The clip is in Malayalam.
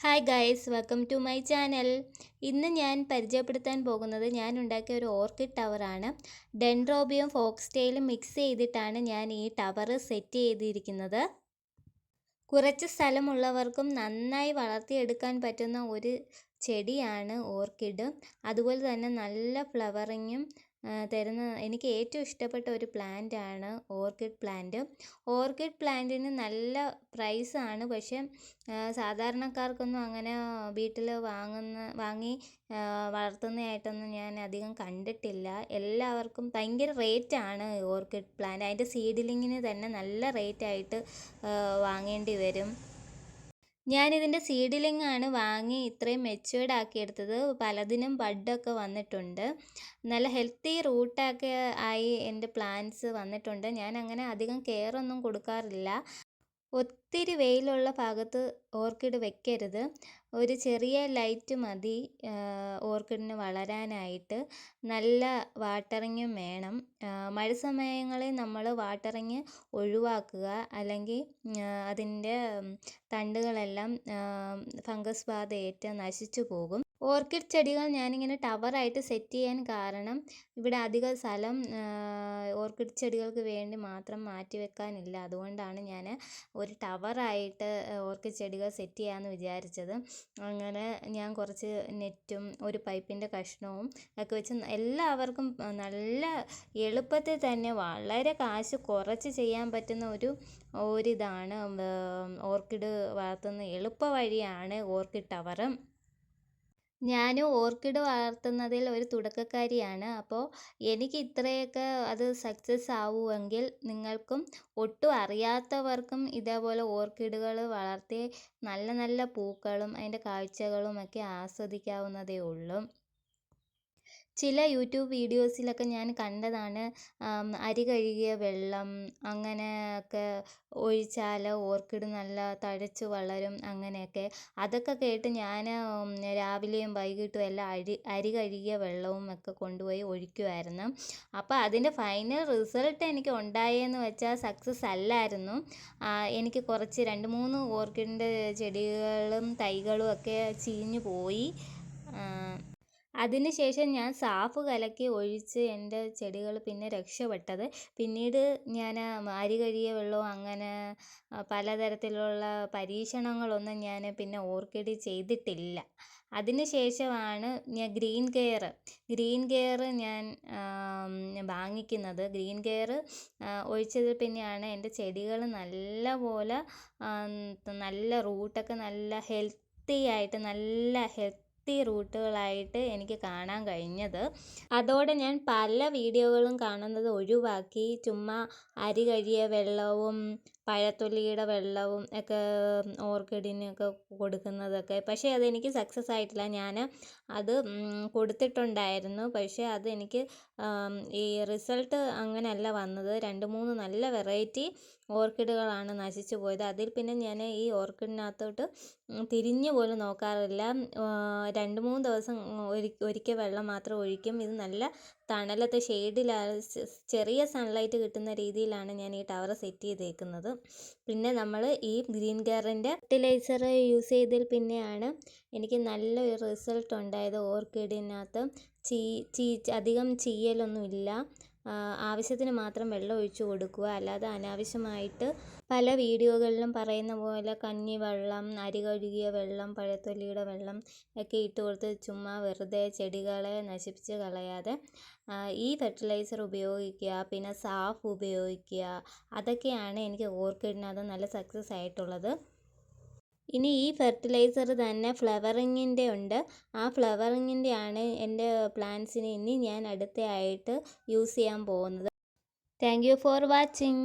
Hi guys, welcome to my channel. ഇന്ന് ഞാൻ പരിചയപ്പെടുത്താൻ പോകുന്നത് ഞാൻ ഉണ്ടാക്കിയ ഒരു ഓർക്കിഡ് ടവറാണ്. ഡെൻഡ്രോബിയം ഫോക്സ്ടെയിലും മിക്സ് ചെയ്തിട്ടാണ് ഞാൻ ഈ ടവർ സെറ്റ് ചെയ്തിരിക്കുന്നത്. കുറച്ച് സ്ഥലമുള്ളവർക്കും നന്നായി വളർത്തിയെടുക്കാൻ പറ്റുന്ന ഒരു ചെടിയാണ് ഓർക്കിഡ്. അതുപോലെ തന്നെ നല്ല ഫ്ലവറിങ്ങും തരുന്ന എനിക്ക് ഏറ്റവും ഇഷ്ടപ്പെട്ട ഒരു പ്ലാന്റ് ആണ് ഓർക്കിഡ് പ്ലാന്റ്. ഓർക്കിഡ് പ്ലാന്റിന് നല്ല പ്രൈസാണ്. പക്ഷേ സാധാരണക്കാർക്കൊന്നും അങ്ങനെ വീട്ടിൽ വാങ്ങി വളർത്തുന്നതായിട്ടൊന്നും ഞാൻ അധികം കണ്ടിട്ടില്ല. എല്ലാവർക്കും ഭയങ്കര റേറ്റാണ് ഓർക്കിഡ് പ്ലാന്റ്. അതിൻ്റെ സീഡ്ലിങ്ങിന് തന്നെ നല്ല റേറ്റായിട്ട് വാങ്ങേണ്ടി വരും. ഞാനിതിൻ്റെ സീഡ്ലിങ്ങാണ് വാങ്ങി ഇത്രയും മെച്യൂർഡ് ആക്കിയെടുത്തത്. പലതിനും ബഡൊക്കെ വന്നിട്ടുണ്ട്. നല്ല ഹെൽത്തി റൂട്ടൊക്കെ ആയി എൻ്റെ പ്ലാന്റ്സ് വന്നിട്ടുണ്ട്. ഞാൻ അങ്ങനെ അധികം കെയറൊന്നും കൊടുക്കാറില്ല. ഒത്തിരി വെയിലുള്ള ഭാഗത്ത് ഓർക്കിഡ് വെക്കരുത്. ഒരു ചെറിയ ലൈറ്റ് മതി ഓർക്കിഡിന് വളരാനായിട്ട്. നല്ല വാട്ടറിങ്ങും വേണം. മഴ സമയങ്ങളിൽ നമ്മൾ വാട്ടറിങ് ഒഴിവാക്കുക, അല്ലെങ്കിൽ അതിൻ്റെ തണ്ടുകളെല്ലാം ഫംഗസ് ബാധയേറ്റ് നശിച്ചു പോകും. ഓർക്കിഡ് ചെടികൾ ഞാനിങ്ങനെ ടവറായിട്ട് സെറ്റ് ചെയ്യാൻ കാരണം ഇവിടെ അധിക സ്ഥലം ഓർക്കിഡ് ചെടികൾക്ക് വേണ്ടി മാത്രം മാറ്റി വെക്കാനില്ല. അതുകൊണ്ടാണ് ഞാൻ ഒരു ടവറായിട്ട് ഓർക്കിഡ് ചെടികൾ സെറ്റ് ചെയ്യാമെന്ന് വിചാരിച്ചത്. അങ്ങനെ ഞാൻ കുറച്ച് നെറ്റും ഒരു പൈപ്പിൻ്റെ കഷ്ണവും ഒക്കെ വെച്ച് എല്ലാവർക്കും നല്ല എളുപ്പത്തിൽ തന്നെ വളരെ കാശ് കുറച്ച് ചെയ്യാൻ പറ്റുന്ന ഒരിതാണ് ഓർക്കിഡ് വളർത്തുന്ന എളുപ്പ വഴിയാണ് ഓർക്കിഡ് ടവർ. ഞാനും ഓർക്കിഡ് വളർത്തുന്നതിൽ ഒരു തുടക്കക്കാരിയാണ്. അപ്പോൾ എനിക്ക് ഇത്രയൊക്കെ അത് സക്സസ് ആവുമെങ്കിൽ നിങ്ങൾക്കും ഒട്ടും അറിയാത്തവർക്കും ഇതേപോലെ ഓർക്കിഡുകൾ വളർത്തി നല്ല നല്ല പൂക്കളും അതിൻ്റെ കാഴ്ചകളും ഒക്കെ ആസ്വദിക്കാവുന്നതേ ഉള്ളൂ. ചില യൂട്യൂബ് വീഡിയോസിലൊക്കെ ഞാൻ കണ്ടതാണ് അരി കഴുകിയ വെള്ളം അങ്ങനെയൊക്കെ ഒഴിച്ചാൽ ഓർക്കിഡ് നല്ല തഴച്ച് വളരും അങ്ങനെയൊക്കെ. അതൊക്കെ കേട്ട് ഞാൻ രാവിലെയും വൈകിട്ടും എല്ലാം അരി കഴുകിയ വെള്ളവും ഒക്കെ കൊണ്ടുപോയി ഒഴിക്കുമായിരുന്നു. അപ്പോൾ അതിൻ്റെ ഫൈനൽ റിസൾട്ട് എനിക്ക് ഉണ്ടായെന്ന് വെച്ചാൽ സക്സസ് അല്ലായിരുന്നു. എനിക്ക് കുറച്ച് 2-3 ഓർക്കിഡിൻ്റെ ചെടികളും തൈകളും ഒക്കെ ചീഞ്ഞു പോയി. അതിനുശേഷം ഞാൻ സാഫ് കലക്കി ഒഴിച്ച് എൻ്റെ ചെടികൾ പിന്നെ രക്ഷപ്പെട്ടത്. പിന്നീട് ഞാൻ അരി കഴുകിയ വെള്ളവും അങ്ങനെ പലതരത്തിലുള്ള പരീക്ഷണങ്ങളൊന്നും ഞാൻ പിന്നെ ഓർക്കിഡ് ചെയ്തിട്ടില്ല. അതിന് ശേഷമാണ് ഞാൻ ഗ്രീൻ കെയർ ഞാൻ വാങ്ങിക്കുന്നത്. ഗ്രീൻ കെയർ ഒഴിച്ചതിൽ പിന്നെയാണ് എൻ്റെ ചെടികൾ നല്ല റൂട്ടൊക്കെ നല്ല ഹെൽത്തി റൂട്ടുകളായിട്ട് എനിക്ക് കാണാൻ കഴിഞ്ഞത്. അതോടെ ഞാൻ പല വീഡിയോകളും കാണുന്നത് ഒഴിവാക്കി ചുമ്മാ അരി കഴുകിയ വെള്ളവും പഴത്തൊലിയുടെ വെള്ളവും ഒക്കെ ഓർക്കിഡിനൊക്കെ കൊടുക്കുന്നതൊക്കെ. പക്ഷേ അതെനിക്ക് സക്സസ് ആയിട്ടില്ല. ഞാൻ അത് കൊടുത്തിട്ടുണ്ടായിരുന്നു, പക്ഷേ അതെനിക്ക് ഈ റിസൾട്ട് അങ്ങനെയല്ല വന്നത്. 2-3 നല്ല വെറൈറ്റി ഓർക്കിഡുകളാണ് നശിച്ചു പോയത്. അതിൽ പിന്നെ ഞാൻ ഈ ഓർക്കിഡിനകത്തോട്ട് തിരിഞ്ഞു പോലും നോക്കാറില്ല. 2-3 ദിവസം ഒരിക്കൽ വെള്ളം മാത്രം ഒഴിക്കും. ഇത് നല്ല തണലത്തെ ഷെയ്ഡിലാണ്, ചെറിയ സൺലൈറ്റ് കിട്ടുന്ന രീതിയിലാണ് ഞാൻ ഈ ടവർ സെറ്റ് ചെയ്തേക്കുന്നത്. പിന്നെ നമ്മൾ ഈ ഗ്രീൻ കെയറിൻ്റെ ഫെർട്ടിലൈസർ യൂസ് ചെയ്തതിൽ പിന്നെയാണ് എനിക്ക് നല്ലൊരു റിസൾട്ട് ഉണ്ടായത്. ഓർക്കിഡിനകത്ത് അധികം ചീയലൊന്നുമില്ല. ആവശ്യത്തിന് മാത്രം വെള്ളം ഒഴിച്ചു കൊടുക്കുക. അല്ലാതെ അനാവശ്യമായിട്ട് പല വീഡിയോകളിലും പറയുന്ന പോലെ കഞ്ഞിവെള്ളം, അരി കഴുകിയ വെള്ളം, പഴത്തൊലിയുടെ വെള്ളം ഒക്കെ ഇട്ട് കൊടുത്ത് ചുമ്മാ വെറുതെ ചെടികളെ നശിപ്പിച്ച് കളയാതെ ഈ ഫെർട്ടിലൈസർ ഉപയോഗിക്കുക, പിന്നെ സാഫ് ഉപയോഗിക്കുക. അതൊക്കെയാണ് എനിക്ക് ഓർക്കിഡിനകത്ത് നല്ല സക്സസ് ആയിട്ടുള്ളത്. ഇനി ഈ ഫെർട്ടിലൈസർ തന്നെ ഫ്ലവറിങ്ങിൻ്റെ ഉണ്ട്. ആ ഫ്ലവറിങ്ങിൻ്റെ ആണ് എൻ്റെ പ്ലാന്റ്സിന് ഇനി ഞാൻ അടുത്തയായിട്ട് യൂസ് ചെയ്യാൻ പോകുന്നത്. Thank you for watching.